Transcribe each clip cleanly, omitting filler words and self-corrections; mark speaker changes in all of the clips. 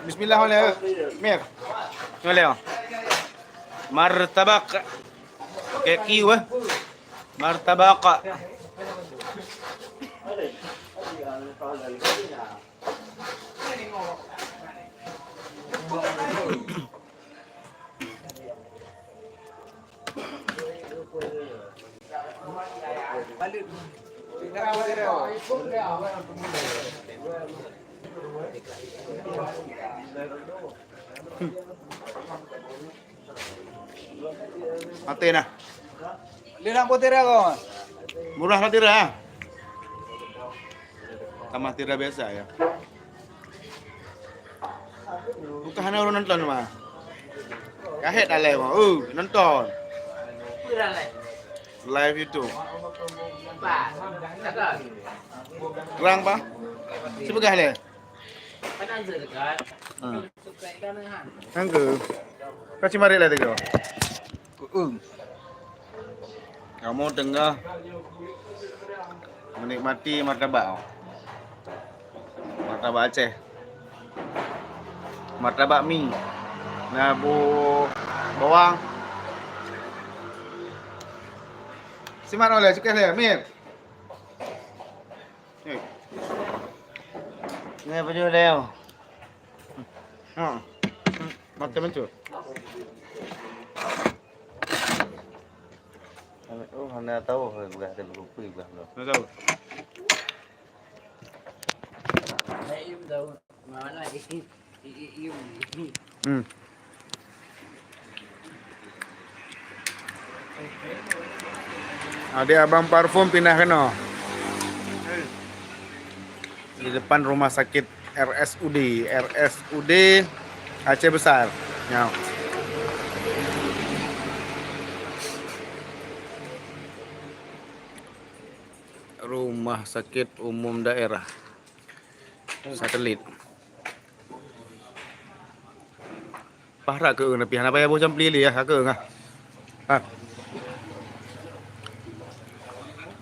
Speaker 1: Bismillah oleh Mir. Oleh. Martabak. Kayak kiu Martabak. Mati nah.
Speaker 2: Dia nak buat tira kau.
Speaker 1: Murah lah tira. Sama tira biasa ya. Bukan hanya orang nonton mah. Kahet alai mah. Nonton. Live itu. Kurang pa? Siapa kah le? Kan ke? Kau cuma rela tu kau. Kamu tengah menikmati martabak. Martabak Aceh. Martabak mie. Nah, bawang. Si mana oleh cukai le, Mir. Ni baju leo. Macam tu. Oh, hanya tahu bukan ada lupa juga. Tak tahu. Saya tahu mana ini. Ada abang parfum pindah kena di depan rumah sakit RSUD Aceh Besar. Ya. Rumah sakit umum daerah satelit. Pahra ke na pihan apa ya bocam pilih ya ke ngah.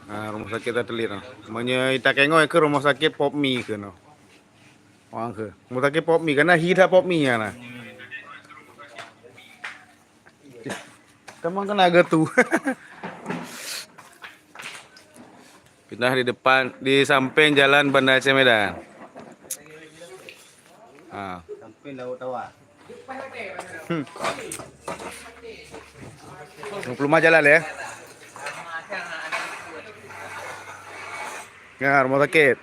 Speaker 1: Rumah sakit satelit no. Manya ita kengoy ke rumah sakit Popmi ke no. Orang ke. Rumah sakit Popmi karena hida Popmi ya na. Kamu kena agak tu. Pindah di depan, di samping jalan Banda Aceh Medan.
Speaker 2: Samping Laut Tawar.
Speaker 1: 25 jalan ya. Ya, rumah sakit.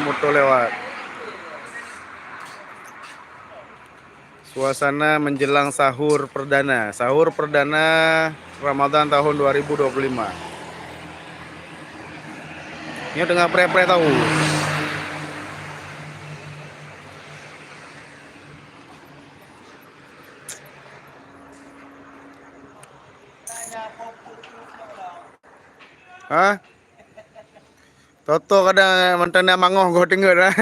Speaker 1: Motor lewat. Suasana menjelang sahur perdana. Sahur perdana Ramadan tahun 2025. Ini tengah pre-pre tahu. Toto kadang mantan mangoh kau tinggal dah.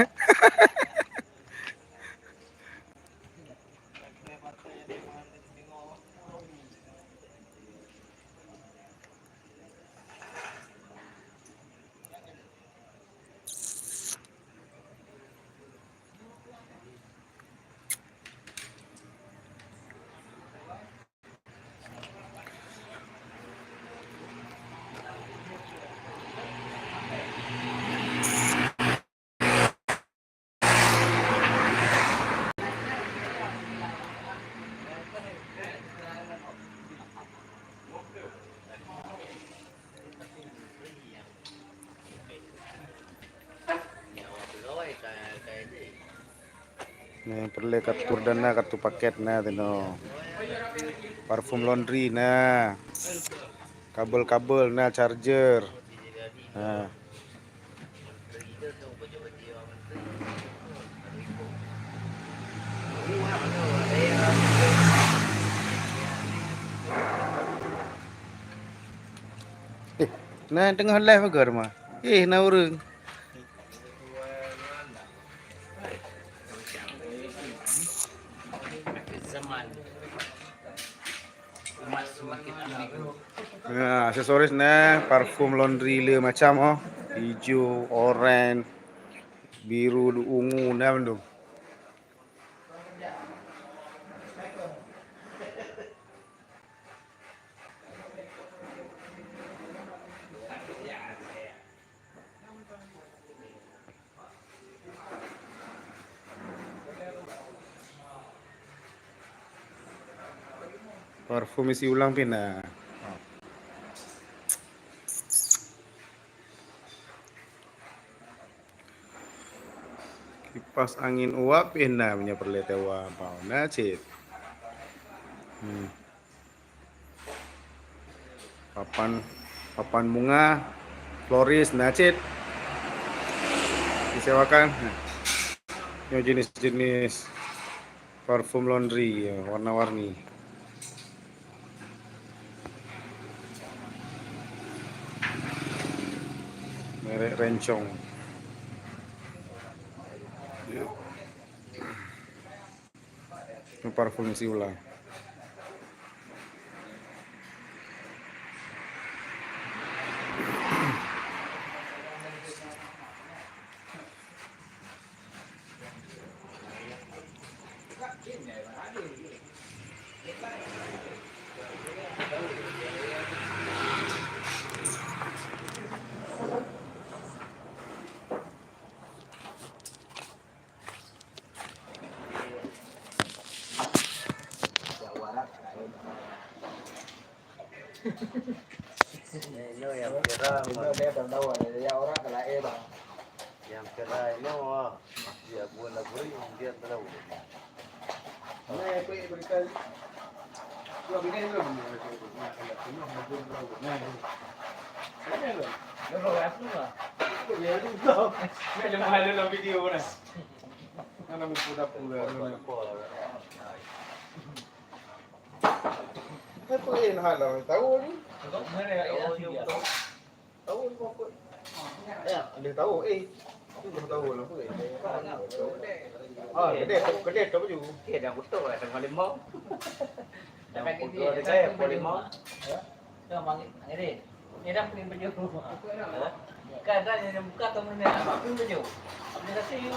Speaker 1: Nih perlu kartu dana, kartu paket nah tino. Parfum laundry nah. Kabel-kabel nah, charger. Nah. Nah tengah live ke rumah. Na urang.
Speaker 3: Zaman emas semakin ambigu.
Speaker 1: Nah, aksesoris nah, parfum laundry le macam hijau, oranye, biru, ungu nah bendung. Parfum isi ulang pina. Kipas angin uap pina punya perletewa mau nah cit. Papan bunga floris nah cit. Disewakan. Ini jenis-jenis parfum laundry ya, warna-warni. Merek Rencong. Ini parfum isi ulang.
Speaker 3: Ini yang kira yang kira ini wah dia buat lagu yang dia tahu.
Speaker 1: Tahu ni? Ya, ada tahu itu tahu lah apa. Kedai tu baju.
Speaker 3: Dah betul lah dengan limau. Dah
Speaker 4: Sampai
Speaker 3: betul
Speaker 4: gini,
Speaker 3: ada saya boleh limau.
Speaker 4: Dah manggil, ni dah pilih baju. Kadang yang buka tu mana apa pun baju. Apa kata you?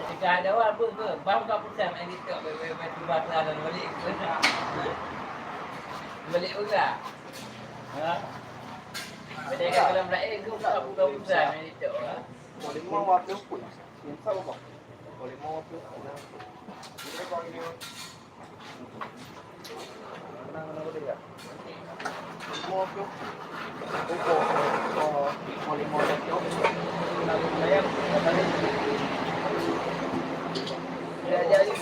Speaker 4: Jika ada apa ke, baru kau pesan ini tu, tiba ada balik. Balik juga. Ha? Balik kalau balik ke buka pesan ini tu.
Speaker 2: Boleh mau waktu pun. Yang tahu kok. Boleh mau waktu pun. Ini kau ini. Kenapa boleh ya? Mau waktu. Boleh mau waktu. Saya jadi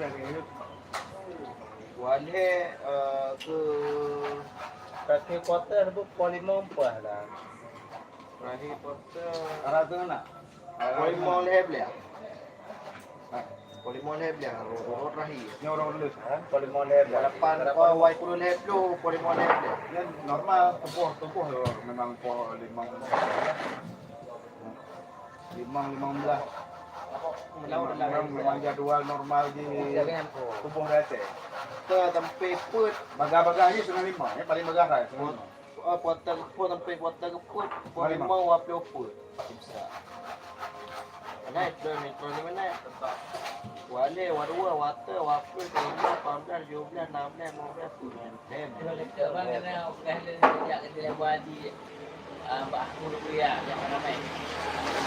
Speaker 2: dulu. Wale ke
Speaker 3: Kaki quarter tu polimor apa lah?
Speaker 2: Rahi Potter
Speaker 3: Arah tu nak?
Speaker 2: Polimor leh belia. Polimor leh belia. Rot Rahi.
Speaker 1: Ni orang lulus.
Speaker 3: Polimor leh
Speaker 2: Depan Y kudu leh dulu Polimor leh belia.
Speaker 1: Yang normal tempuh memang limang 15 memang jadwal normal di tubuh rata.
Speaker 2: Ke tempat put
Speaker 1: Baga-baga ni 95 ya paling megah lah.
Speaker 2: Potter put tempat Potter put Polimor wapi put. Bisa. Ana itu metro ni mana? Wale wadua water wapi Polimor 15 17 16 15
Speaker 4: Kalau kita orang kena sejak kita buat di Mbak Rupiah yang ramai.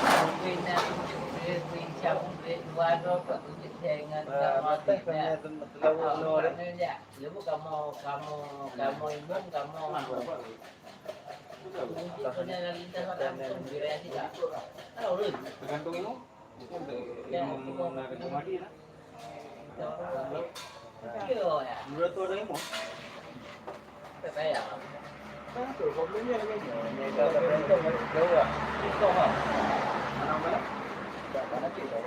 Speaker 4: Rupiah Rupiah siapa buat apa untuk dengan
Speaker 3: Mata kena terlalu lor.
Speaker 4: Lepas kamu imbang kamu kena lintas langsung dirasi tak? Tahu lu?
Speaker 1: Tergantung ilmu.
Speaker 4: Yo ya.
Speaker 3: Dua tu ada ilmu.
Speaker 4: Saya.
Speaker 3: Tu problemnya lagi. Ni kalau berentong jauh ah. Itu ah. Mana mana? Tak nak kita.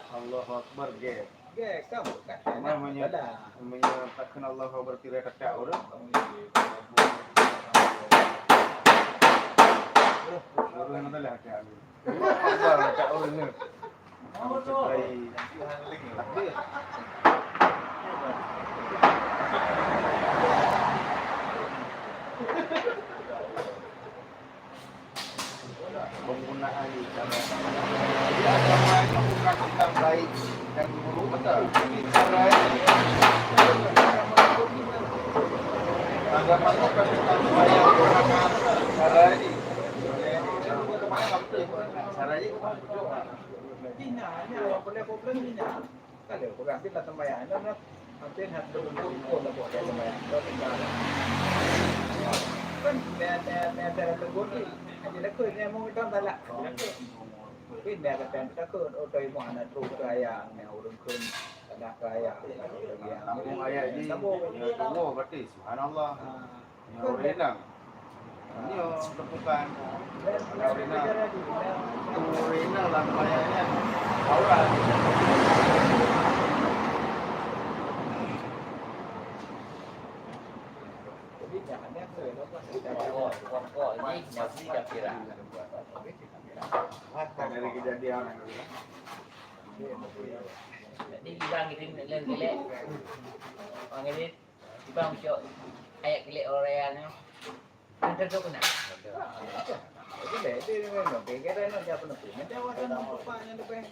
Speaker 1: Allahu Akbar ge. Namanya takkan Allah bertirai kakak orang. Orang mana lah kakak ni. Allah kakak orang ni. Penggunaan cara agama itu bukan tentang baik dan buruk, betul. Cara agama itu bukan tentang bayar gunakan cara ini. Cara ini Cina boleh problem Cina. Kalau orang kita tembayan, nak hampir hampir pun tak boleh tembayan. Kan dia tegur ni. Jadi nak kena mau kita tak lah. Tapi dia kata kita kena orang yang mana terus kaya, ni orang kena nak kaya.
Speaker 3: Kampung ayat ni, berarti subhanallah. Orang hilang. Ini tepukan Turina lah kayaknya. Aura.
Speaker 1: Jadi jangannya tuh ya, pas kita
Speaker 4: Pokok ini nasi kira.
Speaker 3: Dari kejadian
Speaker 4: Jadi ibang kirim len kelek. Orang ini ibang cok ayak kelek orang yang tentu kena.
Speaker 1: Jadi beda dengan no, kira no siapa no, menjawab dan bapaknya lebih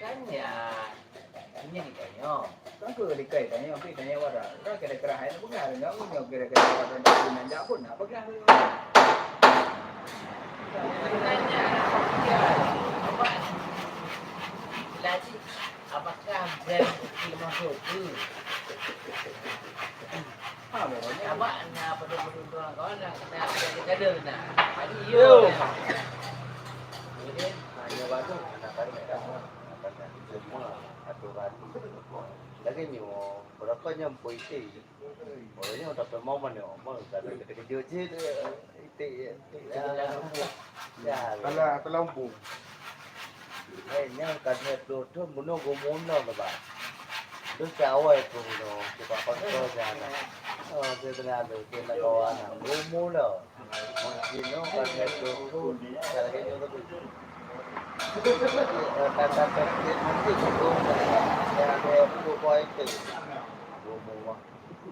Speaker 4: Kan ya ini ditanya.
Speaker 1: kan ke dikai tanya tapi tanya wara, kan kira-kira hai no bukan enggak punya kira-kira wara dan menjawab pun apa kan?
Speaker 4: Tanya ya apa? Lagi apakah brand masuk tu?
Speaker 1: Ah, pokoknya
Speaker 4: Apa na perlu orang kawan nak kita ada nak. Hari yo. Kemudian
Speaker 3: hanya batu anak-anak semua aturan. Lagi ni berapa nyampu itu? Orangnya udah pemoman ni, mau kalau kita joji itu ya. Kalau lampu. Yang kadang tu muno gomuno lepas. Terus awal itu muno, kita pakai sana. Oh, kita ada kita kawan, gomuno. Mungkin no kadang tu kalau kita tu kata-kata nanti gomuno. Yang ada buku itu gomuno.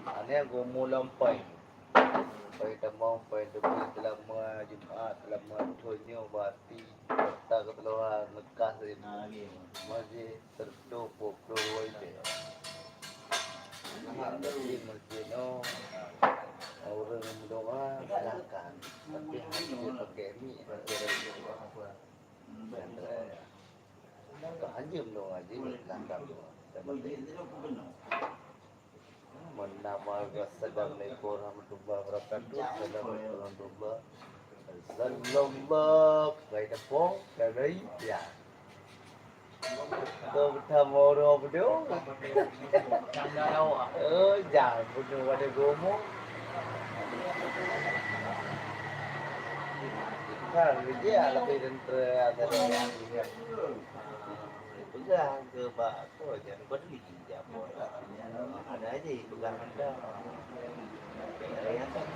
Speaker 3: Ane gomuno lampai. Pai tamang pai depan dalam Jumaat dalam tunyo bati tak keteluan lekas ini masih tertutup keluar itu. Jadi masjid no orang mendoa silakan tapi hanya pakai mi Anjum dong aja silakan. Menambah Assalamualaikum warahmatullahi wabarakatuh. Assalamualaikum warahmatullahi wabarakatuh. Baik tepung dari ya. Kau bertemu orang berdua.
Speaker 4: tanda awak.
Speaker 3: Jangan bunuh pada gomo. Kan dia lebih dari ada yang pegang ke pak tu jangan beli siapa ada aja pegang anda ya kan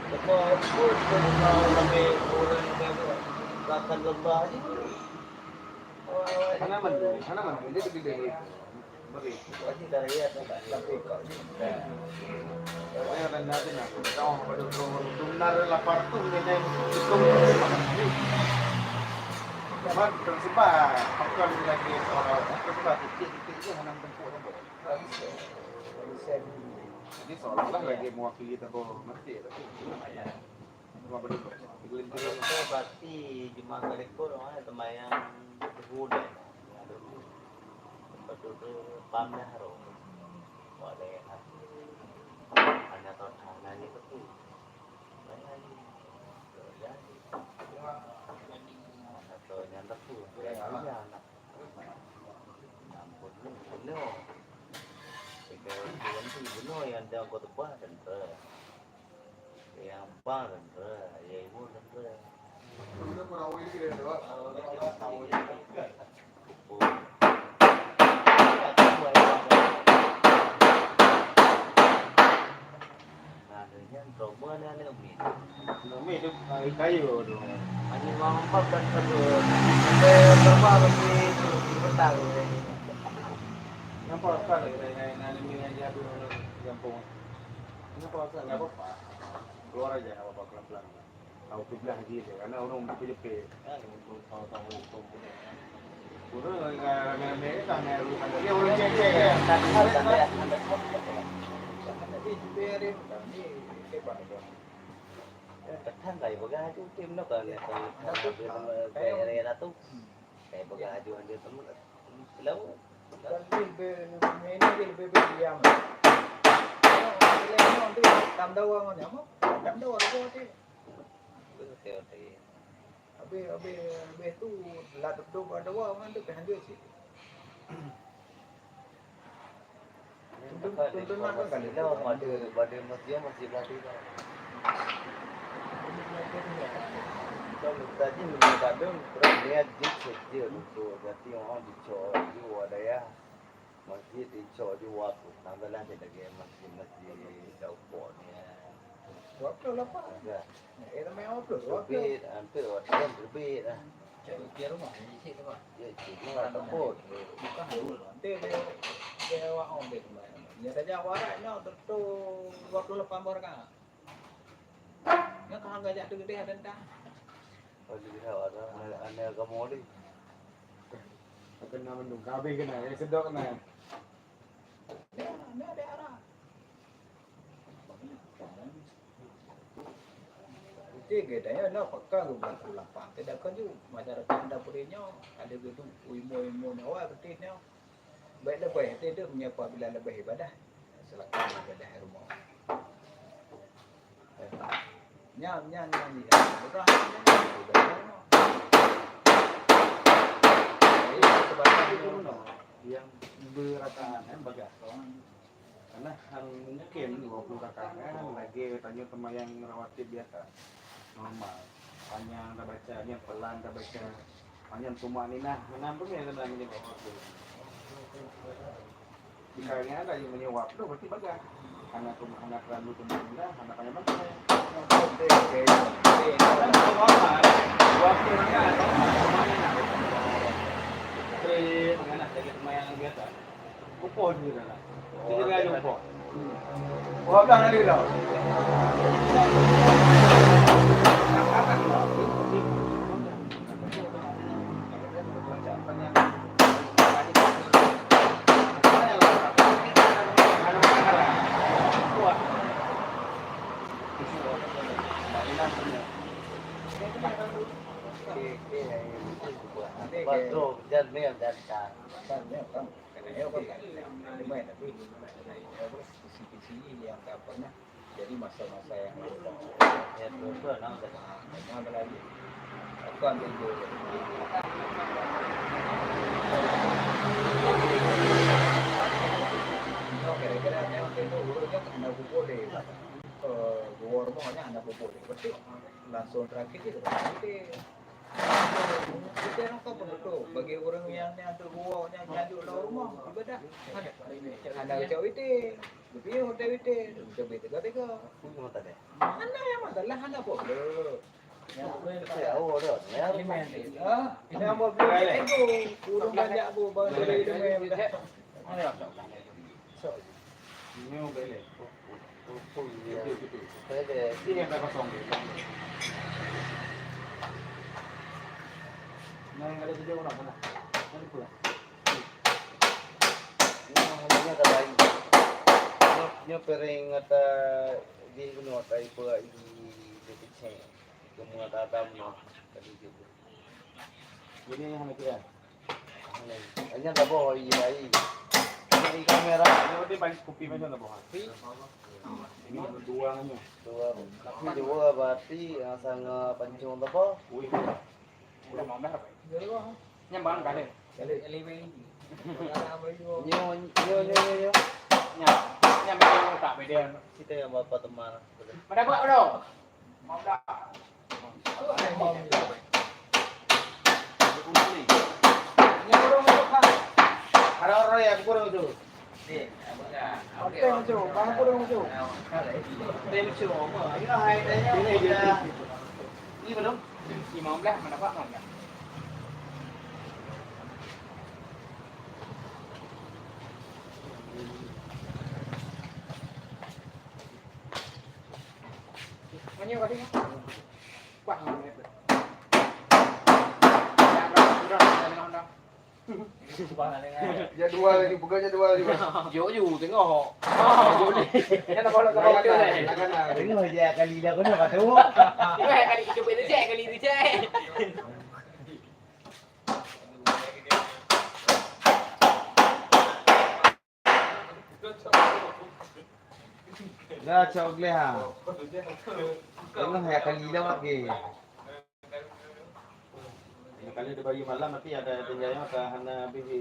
Speaker 3: semua pun mau lebih orang yang akan lembah aja mana dia gede beri pasti dari ya tapi kok saya dan nanti nak tahu pada benar lapar tu dengan itu Cuman sebab pakai lagi orang sebab titik-titiknya menang tempur apa? Ini seolah-olah lagi mewakili kita kok ngerti tapi cuma berdua. Digelintir itu berarti cuma kali orang temayang berbuda. Betul pamnya harus boleh hanya tangan itu tuh. Nyandak tuh, kayaknya anak. Ampun lu, bener. Kalau tu bener yang dia kau tepat dan yang bang dan ya ibu dan Kita perawi kita tu. Trauma ni ada umi. Umi tu kayu tu. Ani mampak dan kedua. Terbang lagi petang. Nampak kan nani minyak jadi kampung. Nampak kan enggak apa-apa. Keluar aja enggak apa-apa pelan-pelan. Tahu sebelah gitu karena orang jepit-jepit. Tahu itu. Pura rame-rame kan meru kan. Dia orang cek ya.
Speaker 1: Nanti biarin kami sepak itu.
Speaker 3: Kadang kayak begitu tim no kan kayak rela tuh kayak begitu dia temen lalu
Speaker 1: Tapi ini lebih diam. Kalau nanti tam đâu ngon nhắm không? Tam đâu ở đâu thế? Abi tu lah tu ada orang tu kan dia sih.
Speaker 3: Tuntunan kan kalau pada masih berarti tadi menurut kadang kurang niat saja untuk jadi orang dicor juga ada ya masjid dicor juga tu nampak dia lagi masjid daupanya
Speaker 1: Waktu lah pak.
Speaker 3: ada
Speaker 1: Namanya waktu.
Speaker 3: terbit hampir orang terbit lah
Speaker 4: Dia rumah, di sini rumah.
Speaker 3: ya cuma takut
Speaker 1: Bukan dulu. Nanti dia orang dia kemarin. Dia saja waraknya tentu waktu lepas mereka. Ya kalau nggak jadi gede ada dah.
Speaker 3: kalau dia ada aneh kamu ni
Speaker 5: kena mendung kabeh kena ya sedok kena
Speaker 1: Dia ada arah. Jadi gedanya nak pakai bulan pulang pak. Tidak kan juga masyarakat anda punya ada gedung ilmu nyawa betulnya. Baik lebih itu dia menyapa bila lebih ibadah. Selakan ibadah rumah. Nyam murah.
Speaker 5: yang berataan bagasan karena hal mungkin 20 rakaat lagi tanya teman yang rawatib biasa normal panjang dah bacanya pelan dah baca panjang tumaninah menambah yang kena menyebab waktu jika ada yang menyewap tu berarti bagas anak randu tumaninah anaknya baca kan normal waktu rakaat tumaninah dengan lagi teman yang biasa kupon juga lah tidak ada kupon
Speaker 1: Wah, dah nanti dah.
Speaker 3: Betul, dan ni dan kan.
Speaker 1: Yang tak pernah jadi masa-masa yang lalu.
Speaker 3: Ya betul, nampak.
Speaker 1: Mana lagi? Akan itu. Kira-kira yang itu urutnya anda boleh. Gua rumahnya anda boleh. Betul. Langsung terakhir itu. Kita nak apa betul bagi orang yang tu gua yang nyajuk dalam rumah ibadah. Anda kacau itu. Tapi hotel itu lebih tiga.
Speaker 3: Punya mata deh.
Speaker 1: Anda yang masalah anda boleh.
Speaker 3: Saya awal dah. Ya.
Speaker 1: Ini mau beli itu. Urung banyak bu bantu itu memang.
Speaker 5: ini boleh
Speaker 3: Saya
Speaker 5: ini yang tak kosong nah yang ada video orang mana nanti pulang
Speaker 3: namanya ada lain. Nyo pering ata di kuno ata ipo i dipicen. Semua tatam no tadi gitu.
Speaker 5: ini yang kita
Speaker 3: Hanya tak boleh ai. Ini kamera
Speaker 5: ini berarti paling kopi macam apa bohong ini berdua nya
Speaker 3: dua. Tapi dua berarti sangat pancung apa?
Speaker 5: wih udah mau dah apa
Speaker 1: Jadi wah.
Speaker 5: nyambang kali
Speaker 4: Elemen.
Speaker 3: Nyo.
Speaker 5: nyambang yang tak beda
Speaker 3: Kita yang bapak teman.
Speaker 5: pada buat dong mau dah ada orang yang kurang itu
Speaker 4: Ni, apa dah?
Speaker 1: Okey macam, bang kurang macam.
Speaker 3: Tem cuma. Ini hai tanya. Ini belum.
Speaker 5: 15 mana pak mana bao nhiêu vào đi quảng
Speaker 1: Ya dua lagi, bukannya dua lagi.
Speaker 5: dỗ dù tiếng ngò dỗ đi
Speaker 1: Ini nak bola kau kau ni.
Speaker 3: Dengar je kali dah kena kata.
Speaker 5: cái này cái đi chụp cái xe cái đi đi xe
Speaker 3: Dah cok leh ha. Dengar ya kali dah lagi.
Speaker 5: kali ada bayi malam nanti ada tinggalnya ke hana BJ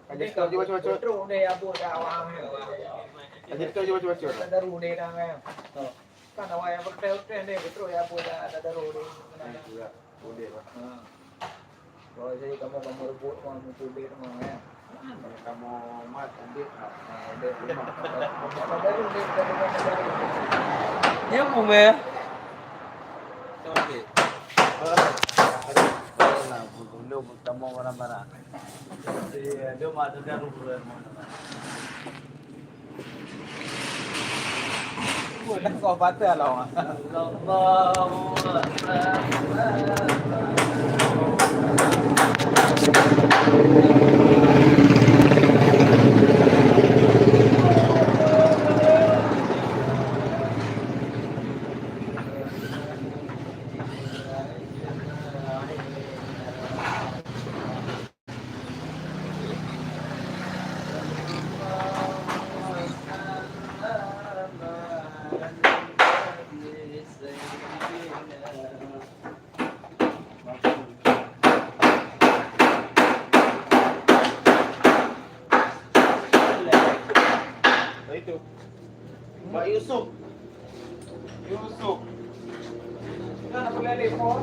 Speaker 1: Jadi kau cuba terus dia abu dah awam.
Speaker 5: Jadi kau coba-coba.
Speaker 1: Ada daru deh dah kan. Kan awak yang bertel-tel deh betul ya apa dah ada daru deh.
Speaker 5: Juga boleh lah.
Speaker 1: Kalau jadi kamu rebut mau tubir mau ya.
Speaker 5: Kalau kamu mat ambil.
Speaker 1: Ada daru deh ada daru.
Speaker 3: Ya mau be.
Speaker 2: Coba.
Speaker 3: Nah, dulu pertama mana-mana. Dia mak tu kan ruburan mana-mana.
Speaker 1: Dah kau batal lah.
Speaker 3: Allahu Akbar.
Speaker 5: Itu. Mbak Yusuf. Yusuf.
Speaker 1: Kan aku lihat deh phone.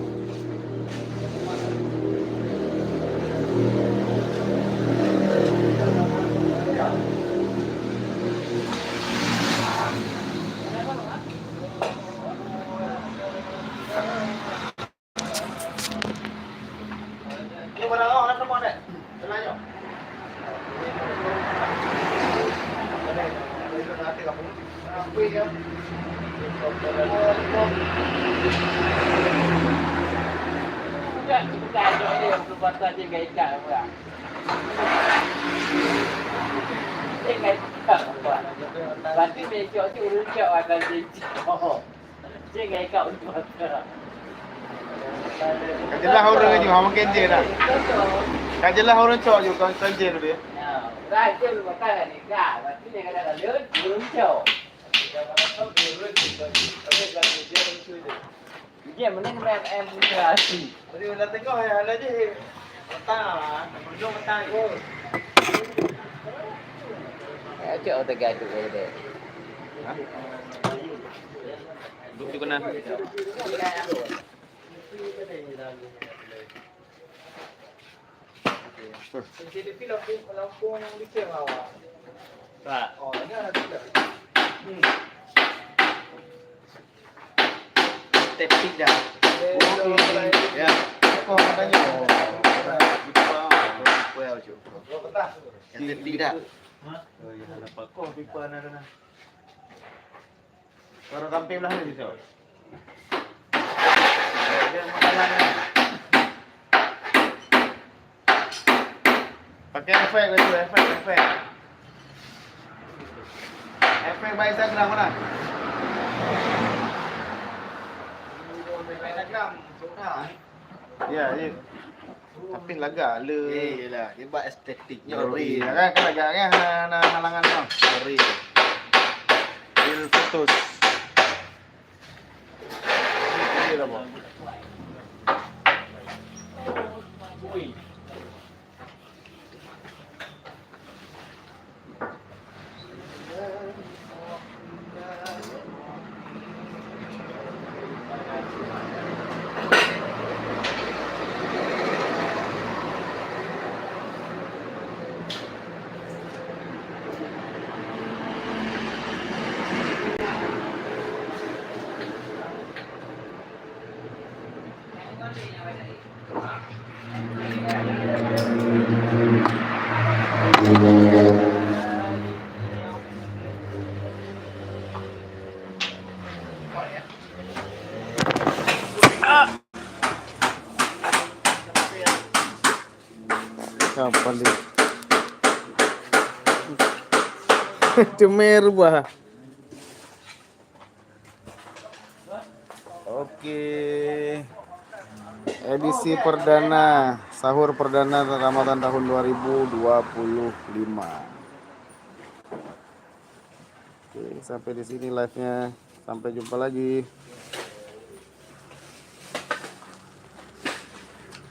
Speaker 5: Ini barang awak nak teman dek? Tenangnya. Apa ya?
Speaker 4: Ya, kita ada dia berbuat saja gaya ikat pula. Dia gaya ikat pula. Berarti besok tu rujak akan jejak. Dia gaya ikat untuk apa?
Speaker 5: Kajilah orang ni juga makin je dah. Kajilah orang cok juga kan je tu dia.
Speaker 4: Rai dia berbuat ni gak. Berarti dia kata dia rujak. Dia mending main emosi.
Speaker 5: Jadi dah tengok ya ada je. Petang lah. Belum petang kot.
Speaker 4: Cok tegak tu dia.
Speaker 5: Duduk di kanan.
Speaker 1: Jadi film lampu yang licin awak.
Speaker 2: Tak.
Speaker 1: Oh, ini ada juga.
Speaker 2: Tepik dah.
Speaker 5: Ya. Kau katanya.
Speaker 3: Well je.
Speaker 1: Dua petang.
Speaker 2: Tepik dah.
Speaker 3: Oh ya dapat kau pipa ada.
Speaker 5: Orang kampung belah ni tu.
Speaker 3: Dia makanan.
Speaker 5: Pakai efek tu, efek. Efek baik Instagram mana?
Speaker 3: Instagram sudah.
Speaker 5: Ya, ya. Tapi laga le.
Speaker 3: Yelah, dia buat estetiknya
Speaker 5: Nyori.
Speaker 3: ori.
Speaker 5: Kan laga kan halangan tu.
Speaker 3: Ori.
Speaker 5: Il fotos. Ini lah bang. Kapan dia? Cemer bah. Oke. Edisi perdana, sahur perdana Ramadan tahun 2025. Oke, sampai di sini live-nya. Sampai jumpa lagi.